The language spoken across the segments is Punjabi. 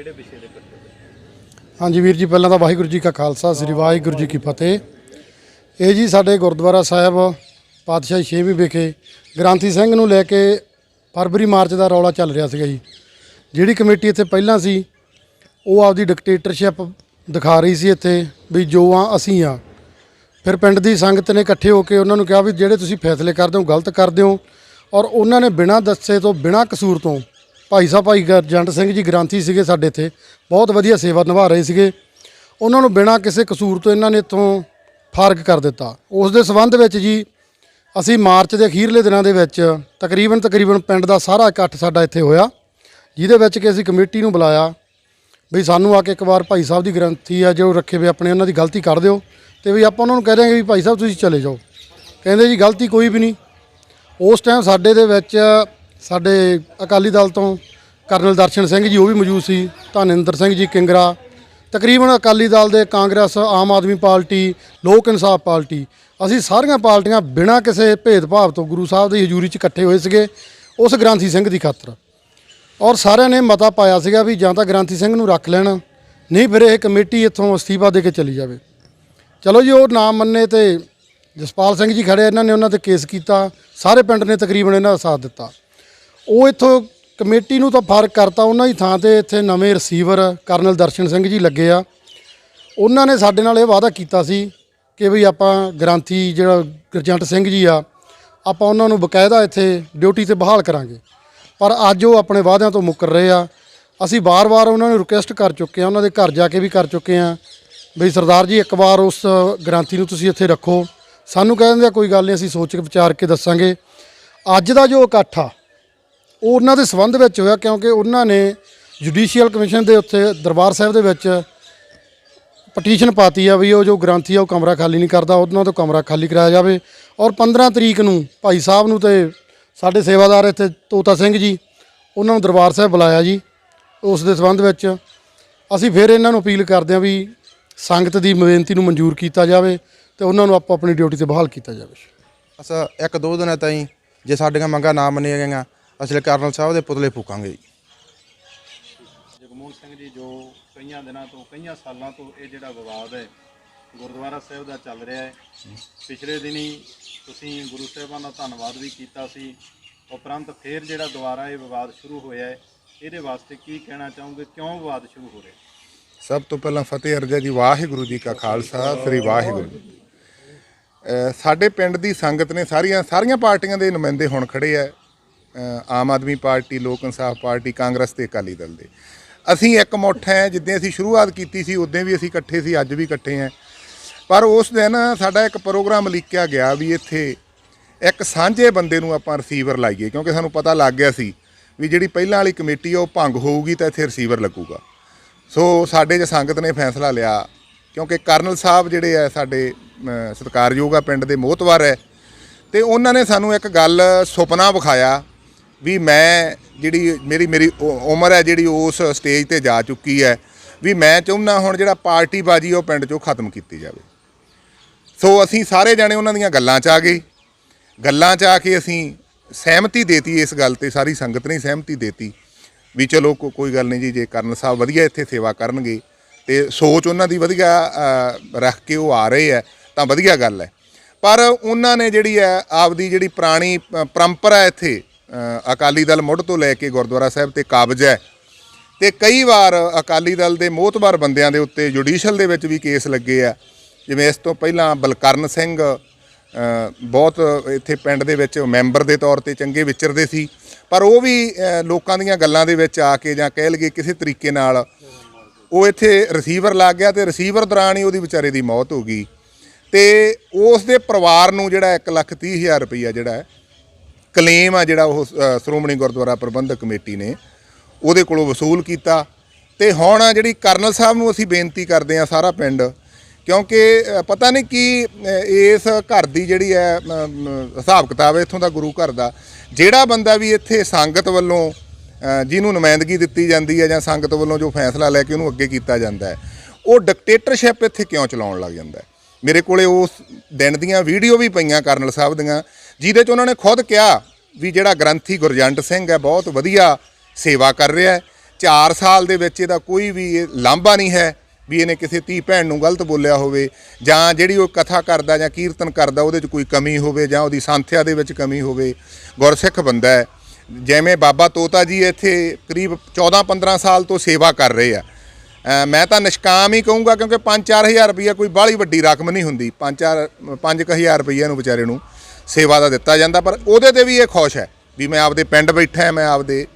ਕਿਹੜੇ ਵਿਸ਼ੇ ਦੇ ਇਕੱਠੇ ਹੋਏ? हाँ जी वीर जी, पहला तो वाहिगुरू जी का खालसा श्री वाहिगुरू जी की फतेह। ये जी साडे गुरुद्वारा साहब पातशाही 6वीं विखे ग्रंथी सिंह नूं लैके फरवरी मार्च का रौला चल रहा सीगा जी। जिहड़ी कमेटी इत्थे पहलां सी वो आपदी डिकटेटरशिप दिखा रही सी इत्थे भी जो असीं आ। फिर पिंड दी संगत ने इकट्ठे होकर उन्होंने कहा भी जिहड़े तुसीं फैसले करदे हो गलत करदे हो, और उन्होंने बिना दस्से तो बिना कसूर तो भाई साहब भाई गुरजंट सिंह जी ग्रंथी सीगे साडे इत्थे बहुत वधिया सेवा निभा रहे सीगे, उन्होंने बिना किसी कसूर तो इन्होंने इत्थों फारग कर दिता। उस दे संबंध विच जी असी मार्च के अखीरले दिनों के विच तकरीबन पिंड का सारा इकट्ठ साडा इत्थे होया, जिहदे विच कि असी कमेटी नूं बुलाया भी सानू आके एक बार भाई साहब की ग्रंथी है जो रखे वे अपने उन्होंने गलती कर दिओ, तो भी आप उन्होंने कह देंगे भी भाई साहब तुसीं चले जाओ। कहंदे जी गलती कोई भी नहीं। उस टाइम साडे दे विच साडे अकाली दल तो करनल दर्शन सिंह जी वो भी मौजूद सी, धनिंदर सिंह जी किंगरा, तकरीबन अकाली दल दे कांग्रेस आम आदमी पार्टी लोक इंसाफ पार्टी, असी सारियां पार्टियां बिना किसी भेदभाव तो गुरु साहब की हजूरी च इकट्ठे होए सीगे उस ग्रंथी सिंह की खातर। और सारिਆਂ ने मता पाया सीगा भी जां तां ग्रंथी सिंह नूं रख लैण, नहीं फिर यह कमेटी इत्थों अस्तीफा दे के चली जाए। चलो जी वो ना मन्ने तो जसपाल सिंह जी खड़े, इन्होंने उन्होंने ते केस किया, सारे पिंड ने तकरीबन इन्हां दा साथ दिता। वो इत्थों कमेटी नूं तां फर्क करता, उन्हां दी थां ते इत्थे नवें रिसीवर करनल दर्शन सिंह जी लगे आ। उन्होंने साडे नाल इह वादा कीता सी कि भी आपां ग्रंथी जिहड़ा गुरजंट सिंह जी आ आपां उन्हां नूं बकायदा इत्थे ड्यूटी ते बहाल करांगे, पर अज वो अपने वादियां तो मुकर रहे आ। असी बार बार उन्होंने रिक्वेस्ट कर चुके हैं, उन्होंने घर जाके भी कर चुके हैं बई सरदार जी एक बार उस ग्रंथी नूं तुसीं इत्थे रखो। सानूं कह दिंदे कोई गल नहीं, असीं सोच के विचार के दस्सांगे। अज दा जो इकट्ठ आ वो उन्हां दे संबंध विच होया, क्योंकि उन्होंने जुडिशियल कमिशन के उत्थे दरबार साहब दे विच पटीशन पाती है भी वो जो ग्रंथी है वो कमरा खाली नहीं करता, उन्होंने तो कमरा खाली कराया जाए। और 15 तरीक नूं भाई साहब नूं ते साडे सेवादार इत्थे तोता सिंह जी उन्होंने दरबार साहब बुलाया जी। उस दे संबंध विच असीं फिर इन्हां नूं अपील करदे हां भी संगत की बेनती नूं मंजूर किया जाए तो उन्होंने आपो अपनी ड्यूटी से बहाल किया जाए। बस एक दो दिन ताईं जे साਡੀਆਂ ਮੰਗਾਂ ना मन्नियां गईयां असले करनल साहब के पुतले फूकांगे जी। जगमोहन सिंह जी जो कई दिनों तो कई सालों तो ये जिहड़ा विवाद है गुरुद्वारा साहब का चल रहा है, पिछले दिन ही तुसीं गुरु साहिबान का धन्नवाद भी किया सी, उपरंत फिर जिहड़ा दोबारा ये विवाद शुरू होया है, ये वास्ते की कहना चाहोगे, क्यों विवाद शुरू हो रहा है? सब तो पहला फतेह अर्जा जी, वाहिगुरू जी का खालसा श्री वाहिगुरू। साडे पिंड दी संगत ने सारियां पार्टियां दे नुमाइंदे हुण खड़े है, आम आदमी पार्टी लोक इंसाफ पार्टी कांग्रेस ते अकाली दल दे। असीं एक मुठ है, जिद्दां असीं शुरुआत कीती सी उद्दां भी असीं इकट्ठे सी, अज भी इकट्ठे हैं। पर उस दिन साडा एक प्रोग्राम लिखिया गया भी इत्थे एक सांझे बंदे नूं आपां रिसीवर लाइए, क्योंकि सानूं पता लग गया सी भी जिहड़ी पहिलां वाली कमेटी है वो भंग होऊगी तो इत्थे रिसीवर लगूगा। सो साडे च संगत ने फैसला लिया, क्योंकि करनल साहब जिहड़े है साडे सत्कारयोग आ पिंड दे मोहतवर है, तो उन्होंने सानू एक गल सुपना विखाया भी मैं जिहड़ी मेरी उम्र है जिहड़ी उस स्टेज ते जा चुकी है भी मैं चाहुंदा हुण जिहड़ा पार्टीबाजी वो पिंड चों खत्म कीती जावे। सो असीं सारे जाणे उन्हां दीयां गल्लां च आ गए, गल्लां च आके असीं सहमति देती, इस गल ते सारी संगत ने सहमति देती भी चलो कोई गल नहीं जी, जे करनल साहब वधिया इत्थे सेवा करनगे ते सोच उन्हां दी वधिया रख के वो आ रहे है तां वधिया गल है। पर उन्होंने जिहड़ी है आपदी जिहड़ी पुरानी परंपरा इत्थे अकाली दल मुढ़ तो लैके गुरुद्वारा साहब ते काबज है, तो कई बार अकाली दल के मोहतबर बंदियां दे उत्ते जुडिशल दे विच भी केस लगे आ। जिवें इस तो पहलां बलकਰਨ सिंह बहुत इत्थे पिंड दे विच मैंबर के तौर पर चंगे विचरदे सी, पर वो भी लोकां दीयां गल्लां दे विच आके जां कह लईए किसी तरीके नाल वो इत्थे रिसीवर लग गया, तो रिसीवर दौरान ही वो विचारे की मौत हो गई। तो उस दे परिवार नूं जिहड़ा 1,30,000 रुपया जिहड़ा क्लेम आ जिहड़ा वो श्रोमणी गुरुद्वारा प्रबंधक कमेटी ने उहदे कोलों वसूल किया। तो हुण जिहड़ी करनल साहब नूं असीं बेनती करदे आ सारा पिंड, क्योंकि पता नहीं कि इस घर की जिहड़ी है हिसाब किताब है इत्थों दा गुरु घर दा, जिहड़ा बंदा भी इत्थे संगत वल्लों जिन्होंने नुमाइंदगी दी जाती है जां संगत वल्लों जो फैसला लैके उन्होंने अगे किया जाता है, वो डिकटेटरशिप इत्थे क्यों चलाउण लग जाता है। मेरे कोले उस दिन दीयां वीडियो भी पईयां करनल साहब दीयां, जिहदे च उन्होंने खुद कहा भी जिहड़ा ग्रंथी गुरजंट सिंह है बहुत वधिया सेवा कर रहा है, 4 ਸਾਲ ਦੇ ਵਿੱਚ ਇਹਦਾ ਕੋਈ ਵੀ ਇਹ ਲਾਂਭਾ ਨਹੀਂ ਹੈ ਵੀ ਇਹਨੇ ਕਿਸੇ ਧੀ ਭੈਣ ਨੂੰ ਗਲਤ ਬੋਲਿਆ ਹੋਵੇ, ਜਾਂ ਜਿਹੜੀ ਉਹ ਕਥਾ ਕਰਦਾ ਜਾਂ ਕੀਰਤਨ ਕਰਦਾ ਉਹਦੇ 'ਚ ਕੋਈ ਕਮੀ ਹੋਵੇ, ਜਾਂ ਉਹਦੀ ਸੰਥਿਆ ਦੇ ਵਿੱਚ ਕਮੀ ਹੋਵੇ। ਗੁਰਸਿੱਖ ਬੰਦਾ ਹੈ। ਜਿਵੇਂ ਬਾਬਾ ਤੋਤਾ ਜੀ ਇੱਥੇ ਕਰੀਬ 14-15 ਸਾਲ ਤੋਂ ਸੇਵਾ ਕਰ ਰਹੇ ਆ। ਮੈਂ ਤਾਂ ਨਿਸ਼ਕਾਮ ਹੀ ਕਹੂੰਗਾ, ਕਿਉਂਕਿ 5-4 ਹਜ਼ਾਰ ਰੁਪਈਆ ਕੋਈ ਬਾਹਲੀ ਵੱਡੀ ਰਕਮ ਨਹੀਂ ਹੁੰਦੀ। 5 ਹਜ਼ਾਰ ਰੁਪਈਆ ਨੂੰ ਵਿਚਾਰੇ ਨੂੰ ਸੇਵਾ ਦਾ ਦਿੱਤਾ ਜਾਂਦਾ, ਪਰ ਉਹਦੇ ਤੇ ਵੀ ਇਹ ਖੁਸ਼ ਹੈ ਵੀ ਮੈਂ ਆਪਦੇ ਪਿੰਡ ਬੈਠਾ, ਮੈਂ ਆਪਦੇ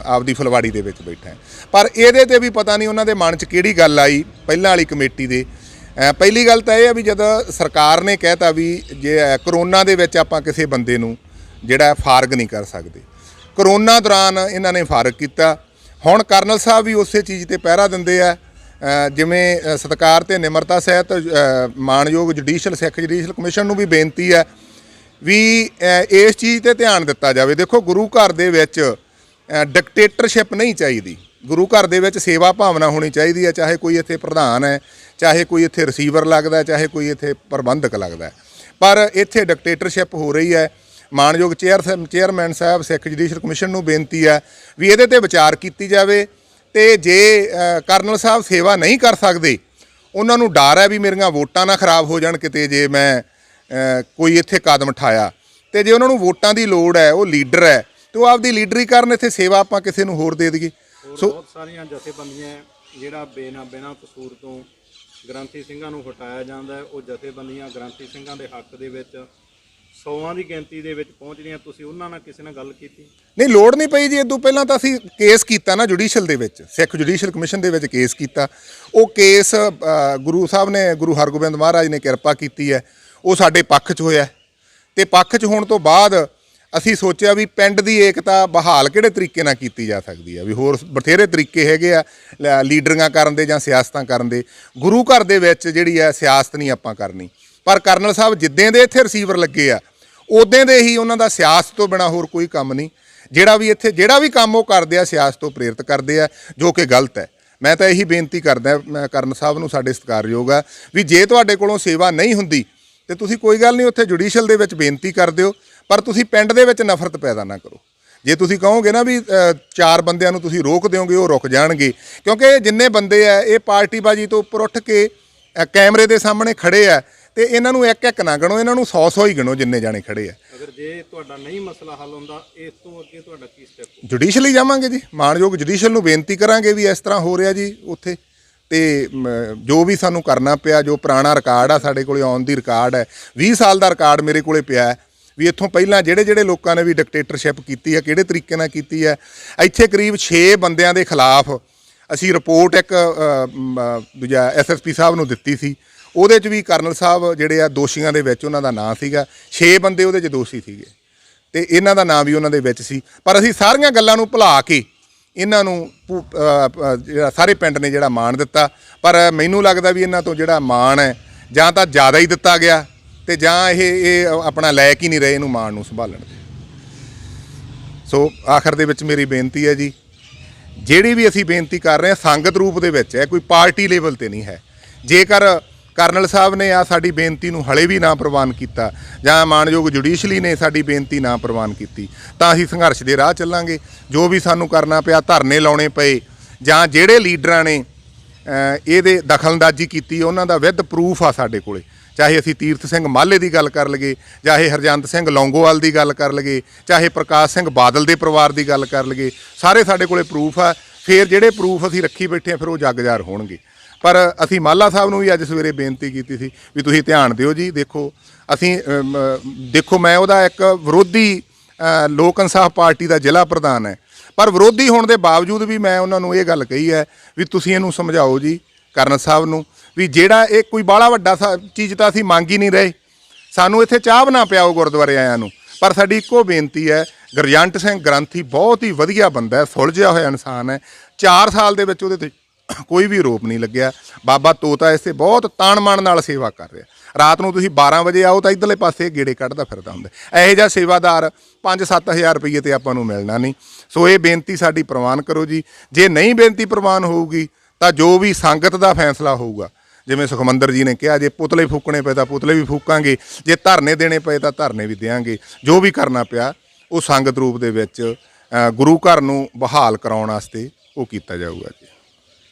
ਆਪਦੀ ਫੁਲਵਾੜੀ ਦੇ ਵਿੱਚ ਬੈਠਾ। ਪਰ ਇਹਦੇ ਤੇ ਵੀ ਪਤਾ ਨਹੀਂ ਉਹਨਾਂ ਦੇ ਮਨ 'ਚ ਕਿਹੜੀ ਗੱਲ ਆਈ ਪਹਿਲਾਂ ਵਾਲੀ ਕਮੇਟੀ ਦੇ। ਪਹਿਲੀ ਗੱਲ ਤਾਂ ਇਹ ਆ ਵੀ ਜਦੋਂ ਸਰਕਾਰ ਨੇ ਕਹਿਤਾ ਵੀ ਜੇ ਕਰੋਨਾ ਦੇ ਵਿੱਚ ਆਪਾਂ ਕਿਸੇ ਬੰਦੇ ਨੂੰ ਫਾਰਗ ਨਹੀਂ ਕਰ ਸਕਦੇ, ਕਰੋਨਾ ਦੌਰਾਨ ਇਹਨਾਂ ਨੇ ਫਾਰਗ ਕੀਤਾ। ਹੁਣ ਕਰਨਲ ਸਾਹਿਬ ਵੀ ਉਸੇ ਚੀਜ਼ ਤੇ ਪਹਿਰਾ ਦਿੰਦੇ ਆ। ਜਿਵੇਂ ਸਤਿਕਾਰ ਤੇ ਨਿਮਰਤਾ ਸਹਿਤ ਮਾਣਯੋਗ ਸਿੱਖ ਜੁਡੀਸ਼ਲ ਕਮਿਸ਼ਨ ਨੂੰ ਵੀ ਬੇਨਤੀ ਹੈ ਵੀ ਇਸ ਚੀਜ਼ ਤੇ ਧਿਆਨ ਦਿੱਤਾ ਜਾਵੇ। ਦੇਖੋ, ਗੁਰੂ ਘਰ ਦੇ ਵਿੱਚ ਡਿਕਟੇਟਰਸ਼ਿਪ ਨਹੀਂ ਚਾਹੀਦੀ। ਗੁਰੂ ਘਰ ਦੇ ਵਿੱਚ ਸੇਵਾ ਭਾਵਨਾ ਹੋਣੀ ਚਾਹੀਦੀ ਹੈ, ਚਾਹੇ ਕੋਈ ਇੱਥੇ ਪ੍ਰਧਾਨ ਹੈ, ਚਾਹੇ ਕੋਈ ਇੱਥੇ ਰਿਸੀਵਰ ਲੱਗਦਾ, ਚਾਹੇ ਕੋਈ ਇੱਥੇ ਪ੍ਰਬੰਧਕ ਲੱਗਦਾ। ਪਰ ਇੱਥੇ ਡਿਕਟੇਟਰਸ਼ਿਪ ਹੋ ਰਹੀ ਹੈ। ਮਾਣਯੋਗ ਚੇਅਰਮੈਨ ਸਾਹਿਬ ਸਿੱਖ ਜੁਡੀਸ਼ਲ ਕਮਿਸ਼ਨ ਨੂੰ ਬੇਨਤੀ ਹੈ ਵੀ ਇਹਦੇ ਤੇ ਵਿਚਾਰ ਕੀਤੀ ਜਾਵੇ। ਤੇ ਜੇ ਕਰਨਲ ਸਾਹਿਬ ਸੇਵਾ ਨਹੀਂ ਕਰ ਸਕਦੇ, ਉਹਨਾਂ ਨੂੰ ਡਰ ਹੈ ਵੀ ਮੇਰੀਆਂ ਵੋਟਾਂ ਨਾ ਖਰਾਬ ਹੋ ਜਾਣ ਕਿਤੇ ਜੇ ਮੈਂ ਕੋਈ ਇੱਥੇ ਕਦਮ ਉਠਾਇਆ। ਤੇ ਜੇ ਉਹਨਾਂ ਨੂੰ ਵੋਟਾਂ ਦੀ ਲੋੜ ਹੈ, ਉਹ ਲੀਡਰ ਹੈ, ਤੇ ਉਹ ਆਪਦੀ ਲੀਡਰੀ ਕਰਨ, ਇੱਥੇ ਸੇਵਾ ਆਪਾਂ ਕਿਸੇ ਨੂੰ ਹੋਰ ਦੇ ਦਈਏ। ਸੋ ਬਹੁਤ ਸਾਰੀਆਂ ਜਥੇਬੰਦੀਆਂ ਜਿਹੜਾ ਬਿਨਾਂ ਕਸੂਰ ਤੋਂ ਗ੍ਰੰਥੀ ਸਿੰਘਾਂ ਨੂੰ ਹਟਾਇਆ ਜਾਂਦਾ ਹੈ, ਉਹ ਜਥੇਬੰਦੀਆਂ ਗ੍ਰੰਥੀ ਸਿੰਘਾਂ ਦੇ ਹੱਕ ਦੇ ਵਿੱਚ 100 ਦੀ ਗਿਣਤੀ ਦੇ ਵਿੱਚ ਪਹੁੰਚ ਰਹੀਆਂ। ਤੁਸੀਂ ਉਹਨਾਂ ਨਾਲ ਕਿਸੇ ਨਾਲ ਗੱਲ ਕੀਤੀ? ਨਹੀਂ, ਲੋੜ ਨਹੀਂ ਪਈ ਜੀ। ਇਦੋਂ ਪਹਿਲਾਂ ਤਾਂ ਅਸੀਂ ਕੇਸ ਕੀਤਾ ਨਾ ਜੁਡੀਸ਼ਲ ਦੇ ਵਿੱਚ, ਸਿੱਖ ਜੁਡੀਸ਼ਲ ਕਮਿਸ਼ਨ ਦੇ ਵਿੱਚ ਕੇਸ ਕੀਤਾ। ਉਹ ਕੇਸ ਗੁਰੂ ਸਾਹਿਬ ਨੇ, ਗੁਰੂ ਹਰਗੋਬਿੰਦ ਮਹਾਰਾਜ ਨੇ ਕਿਰਪਾ ਕੀਤੀ ਹੈ, ਉਹ ਸਾਡੇ ਪੱਖ 'ਚ ਹੋਇਆ। ਤੇ ਪੱਖ 'ਚ ਹੋਣ ਤੋਂ ਬਾਅਦ ਅਸੀਂ ਸੋਚਿਆ ਵੀ ਪਿੰਡ ਦੀ ਏਕਤਾ ਬਹਾਲ ਕਿਹੜੇ ਤਰੀਕੇ ਨਾਲ ਕੀਤੀ ਜਾ ਸਕਦੀ ਹੈ। ਵੀ ਹੋਰ ਬਥੇਰੇ ਤਰੀਕੇ ਹੈਗੇ ਆ ਲੀਡਰੀਆਂ ਕਰਨ ਦੇ ਜਾਂ ਸਿਆਸਤਾਂ ਕਰਨ ਦੇ। ਗੁਰੂ ਘਰ ਦੇ ਵਿੱਚ ਜਿਹੜੀ ਹੈ ਸਿਆਸਤ ਨਹੀਂ ਆਪਾਂ ਕਰਨੀ। ਪਰ ਕਰਨਲ ਸਾਹਿਬ ਜਿੱਦਾਂ ਦੇ ਇੱਥੇ ਰਿਸੀਵਰ ਲੱਗੇ ਆ, ਉਦਾਂ ਦੇ ਹੀ ਉਹਨਾਂ ਦਾ ਸਿਆਸਤ ਤੋਂ ਬਿਨਾਂ ਹੋਰ ਕੋਈ ਕੰਮ ਨਹੀਂ। ਜਿਹੜਾ ਵੀ ਕੰਮ ਉਹ ਕਰਦੇ ਆ, ਸਿਆਸਤ ਤੋਂ ਪ੍ਰੇਰਿਤ ਕਰਦੇ ਆ, ਜੋ ਕਿ ਗਲਤ ਹੈ। ਮੈਂ ਤਾਂ ਇਹੀ ਬੇਨਤੀ ਕਰਦਾ ਕਰਨ ਸਾਹਿਬ ਨੂੰ, ਸਾਡੇ ਸਤਿਕਾਰਯੋਗ ਆ, ਵੀ ਜੇ ਤੁਹਾਡੇ ਕੋਲੋਂ ਸੇਵਾ ਨਹੀਂ ਹੁੰਦੀ ਤੇ ਤੁਸੀਂ ਕੋਈ ਗੱਲ ਨਹੀਂ ਉੱਥੇ ਜੁਡੀਸ਼ਲ ਦੇ ਵਿੱਚ ਬੇਨਤੀ ਕਰ ਦਿਓ, ਪਰ ਤੁਸੀਂ ਪਿੰਡ ਦੇ ਵਿੱਚ ਨਫ਼ਰਤ ਪੈਦਾ ਨਾ ਕਰੋ। ਜੇ ਤੁਸੀਂ ਕਹੋਗੇ ਨਾ ਵੀ 4 ਬੰਦਿਆਂ ਨੂੰ ਤੁਸੀਂ ਰੋਕ ਦਿਓਗੇ, ਉਹ ਰੁਕ ਜਾਣਗੇ। ਕਿਉਂਕਿ ਜਿੰਨੇ ਬੰਦੇ ਆ ਇਹ ਪਾਰਟੀਬਾਜ਼ੀ ਤੋਂ ਉੱਪਰ ਉੱਠ ਕੇ ਕੈਮਰੇ ਦੇ ਸਾਹਮਣੇ ਖੜੇ ਆ, ਤੇ ਇਹਨਾਂ ਨੂੰ ਇੱਕ ਨਾ ਗਣੋ, ਇਹਨਾਂ ਨੂੰ 100 ਹੀ ਗਣੋ ਜਿੰਨੇ ਜਾਣੇ ਖੜੇ ਆ। ਅਗਰ ਜੇ ਤੁਹਾਡਾ ਨਹੀਂ ਮਸਲਾ ਹੱਲ ਹੁੰਦਾ, ਇਸ ਤੋਂ ਅੱਗੇ ਤੁਹਾਡਾ ਕੀ ਸਟੈਪ? ਜੁਡੀਸ਼ਲ ਹੀ ਜਾਵਾਂਗੇ ਜੀ। ਮਾਣਯੋਗ ਜੁਡੀਸ਼ਲ ਨੂੰ ਬੇਨਤੀ ਕਰਾਂਗੇ ਵੀ ਇਸ ਤਰ੍ਹਾਂ ਹੋ ਰਿਹਾ ਜੀ ਉੱਥੇ। ਤੇ ਜੋ ਵੀ ਸਾਨੂੰ ਕਰਨਾ ਪਿਆ, ਜੋ ਪੁਰਾਣਾ ਰਿਕਾਰਡ ਆ ਸਾਡੇ ਕੋਲੇ, ਆਨ ਦੀ ਰਿਕਾਰਡ ਹੈ, 20 ਸਾਲ ਦਾ ਰਿਕਾਰਡ ਮੇਰੇ ਕੋਲੇ ਪਿਆ ਵੀ ਇੱਥੋਂ ਪਹਿਲਾਂ ਜਿਹੜੇ ਲੋਕਾਂ ਨੇ ਵੀ ਡਿਕਟੇਟਰਸ਼ਿਪ ਕੀਤੀ ਹੈ, ਕਿਹੜੇ ਤਰੀਕੇ ਨਾਲ ਕੀਤੀ ਹੈ। ਇੱਥੇ ਕਰੀਬ 6 ਬੰਦਿਆਂ ਦੇ ਖਿਲਾਫ ਅਸੀਂ ਰਿਪੋਰਟ ਇੱਕ ਦੂਜਾ SSP ਸਾਹਿਬ ਨੂੰ ਦਿੱਤੀ ਸੀ। ਉਹਦੇ 'ਚ ਵੀ ਕਰਨਲ ਸਾਹਿਬ ਜਿਹੜੇ ਆ ਦੋਸ਼ੀਆਂ ਦੇ ਵਿੱਚ ਉਹਨਾਂ ਦਾ ਨਾਂ ਸੀਗਾ। 6 ਬੰਦੇ ਉਹਦੇ 'ਚ ਦੋਸ਼ੀ ਸੀਗੇ ਤੇ ਇਹਨਾਂ ਦਾ ਨਾਂ ਵੀ ਉਹਨਾਂ ਦੇ ਵਿੱਚ ਸੀ। ਪਰ ਅਸੀਂ ਸਾਰੀਆਂ ਗੱਲਾਂ ਨੂੰ ਭੁਲਾ ਕੇ ਇਹਨਾਂ ਨੂੰ ਜਿਹੜਾ ਸਾਰੇ ਪਿੰਡ ਨੇ ਜਿਹੜਾ ਮਾਣ ਦਿੱਤਾ। ਪਰ ਮੈਨੂੰ ਲੱਗਦਾ ਵੀ ਇਹਨਾਂ ਤੋਂ ਜਿਹੜਾ ਮਾਣ ਹੈ ਜਾਂ ਤਾਂ ਜ਼ਿਆਦਾ ਹੀ ਦਿੱਤਾ ਗਿਆ, ਤੇ ਜਾਂ ਇਹ ਆਪਣਾ ਲਾਇਕ ਹੀ ਨਹੀਂ ਰਹੇ ਇਹਨੂੰ ਮਾਣ ਨੂੰ ਸੰਭਾਲਣ ਦੇ। ਸੋ ਆਖਰ ਦੇ ਵਿੱਚ ਮੇਰੀ ਬੇਨਤੀ ਹੈ ਜੀ, ਜਿਹੜੀ ਵੀ ਅਸੀਂ ਬੇਨਤੀ ਕਰ ਰਹੇ ਹਾਂ ਸੰਗਤ ਰੂਪ ਦੇ ਵਿੱਚ ਹੈ, ਕੋਈ ਪਾਰਟੀ ਲੈਵਲ ਤੇ ਨਹੀਂ ਹੈ। ਜੇਕਰ ਕਰਨਲ ਸਾਹਿਬ ਨੇ ਆ ਸਾਡੀ ਬੇਨਤੀ ਨੂੰ ਹਲੇ ਵੀ ਨਾ ਪ੍ਰਵਾਨ ਕੀਤਾ, ਜਾਂ ਮਾਣਯੋਗ ਜੁਡੀਸ਼ਲੀ ਨੇ ਸਾਡੀ ਬੇਨਤੀ ਨਾ ਪ੍ਰਵਾਨ ਕੀਤੀ, ਤਾਂ ਅਸੀਂ ਸੰਘਰਸ਼ ਦੇ ਰਾਹ ਚੱਲਾਂਗੇ। ਜੋ ਵੀ ਸਾਨੂੰ ਕਰਨਾ ਪਿਆ, ਧਰਨੇ ਲਾਉਣੇ ਪਏ, ਜਾਂ ਜਿਹੜੇ ਲੀਡਰਾਂ ਨੇ ਇਹਦੇ ਦਖਲਅੰਦਾਜ਼ੀ ਕੀਤੀ, ਉਹਨਾਂ ਦਾ ਵਿਦ ਪ੍ਰੂਫ ਆ ਸਾਡੇ ਕੋਲੇ। ਚਾਹੇ ਅਸੀਂ ਤੀਰਥ ਸਿੰਘ ਮਾਲੇ ਦੀ ਗੱਲ ਕਰ ਲਈਏ, ਚਾਹੇ ਹਰਜੰਤ ਸਿੰਘ ਲੌਂਗੋਵਾਲ ਦੀ ਗੱਲ ਕਰ ਲਈਏ, ਚਾਹੇ ਪ੍ਰਕਾਸ਼ ਸਿੰਘ ਬਾਦਲ ਦੇ ਪਰਿਵਾਰ ਦੀ ਗੱਲ ਕਰ ਲਈਏ, ਸਾਰੇ ਸਾਡੇ ਕੋਲੇ ਪ੍ਰੂਫ ਆ। ਫਿਰ ਜਿਹੜੇ ਪ੍ਰੂਫ ਅਸੀਂ ਰੱਖੀ ਬੈਠੇ ਆ, ਫਿਰ ਉਹ ਜਗਜ਼ਾਰ ਹੋਣਗੇ। ਪਰ ਅਸੀਂ ਮਾਲਾ ਸਾਹਿਬ ਨੂੰ ਵੀ ਅੱਜ ਸਵੇਰੇ ਬੇਨਤੀ ਕੀਤੀ ਸੀ ਵੀ ਤੁਸੀਂ ਧਿਆਨ ਦਿਓ ਜੀ। ਦੇਖੋ ਮੈਂ ਉਹਦਾ ਇੱਕ ਵਿਰੋਧੀ ਲੋਕ ਇਨਸਾਫ ਪਾਰਟੀ ਦਾ ਜ਼ਿਲ੍ਹਾ ਪ੍ਰਧਾਨ ਹੈ, ਪਰ ਵਿਰੋਧੀ ਹੋਣ ਦੇ ਬਾਵਜੂਦ ਵੀ ਮੈਂ ਉਹਨਾਂ ਨੂੰ ਇਹ ਗੱਲ ਕਹੀ ਹੈ ਵੀ ਤੁਸੀਂ ਇਹਨੂੰ ਸਮਝਾਓ ਜੀ ਕਰਨਲ ਸਾਹਿਬ ਨੂੰ, ਵੀ ਜਿਹੜਾ ਇਹ ਕੋਈ ਬਾਹਲਾ ਵੱਡਾ ਚੀਜ਼ ਤਾਂ ਅਸੀਂ ਮੰਗ ਹੀ ਨਹੀਂ ਰਹੇ। ਸਾਨੂੰ ਇੱਥੇ ਚਾਹ ਬਣਾ ਪਿਆਓ ਗੁਰਦੁਆਰੇ ਆਇਆਂ ਨੂੰ। ਪਰ ਸਾਡੀ ਇੱਕੋ ਬੇਨਤੀ ਹੈ, ਗੁਰਜੰਟ ਸਿੰਘ ਗ੍ਰੰਥੀ ਬਹੁਤ ਹੀ ਵਧੀਆ ਬੰਦਾ ਹੈ, ਸੁਲਝਿਆ ਹੋਇਆ ਇਨਸਾਨ ਹੈ। 4 ਸਾਲ ਦੇ ਵਿੱਚ ਉਹਦੇ ਤੇ ਕੋਈ ਵੀ ਆਰੋਪ ਨਹੀਂ ਲੱਗਿਆ। ਬਾਬਾ ਤੋਤਾ ਇਸੇ ਬਹੁਤ ਤਾਣ ਮਾਣ ਨਾਲ ਸੇਵਾ ਕਰ ਰਿਹਾ। ਰਾਤ ਨੂੰ ਤੁਸੀਂ 12 ਵਜੇ ਆਓ ਤਾਂ ਇੱਧਰਲੇ ਪਾਸੇ ਗੇੜੇ ਕੱਢਦਾ ਫਿਰਦਾ ਹੁੰਦਾ। ਇਹੋ ਜਿਹਾ ਸੇਵਾਦਾਰ 5-7 ਹਜ਼ਾਰ ਰੁਪਈਏ ਤੇ ਆਪਾਂ ਨੂੰ ਮਿਲਣਾ ਨਹੀਂ। ਸੋ ਇਹ ਬੇਨਤੀ ਸਾਡੀ ਪ੍ਰਵਾਨ ਕਰੋ ਜੀ। ਜੇ ਨਹੀਂ ਬੇਨਤੀ ਪ੍ਰਵਾਨ ਹੋਊਗੀ ਤਾਂ ਜੋ ਵੀ ਸੰਗਤ ਦਾ ਫੈਸਲਾ ਹੋਊਗਾ, ਜਿਵੇਂ ਸੁਖਮੰਦਰ ਜੀ ਨੇ ਕਿਹਾ, ਜੇ ਪੁਤਲੇ ਫੂਕਣੇ ਪਏ ਤਾਂ ਪੁਤਲੇ ਵੀ ਫੂਕਾਂਗੇ, ਜੇ ਧਰਨੇ ਦੇਣੇ ਪਏ ਤਾਂ ਧਰਨੇ ਵੀ ਦੇਵਾਂਗੇ। ਜੋ ਵੀ ਕਰਨਾ ਪਿਆ ਉਹ ਸੰਗਤ ਰੂਪ ਦੇ ਵਿੱਚ ਗੁਰੂ ਘਰ ਨੂੰ ਬਹਾਲ ਕਰਾਉਣ ਵਾਸਤੇ ਉਹ ਕੀਤਾ ਜਾਊਗਾ ਜੀ।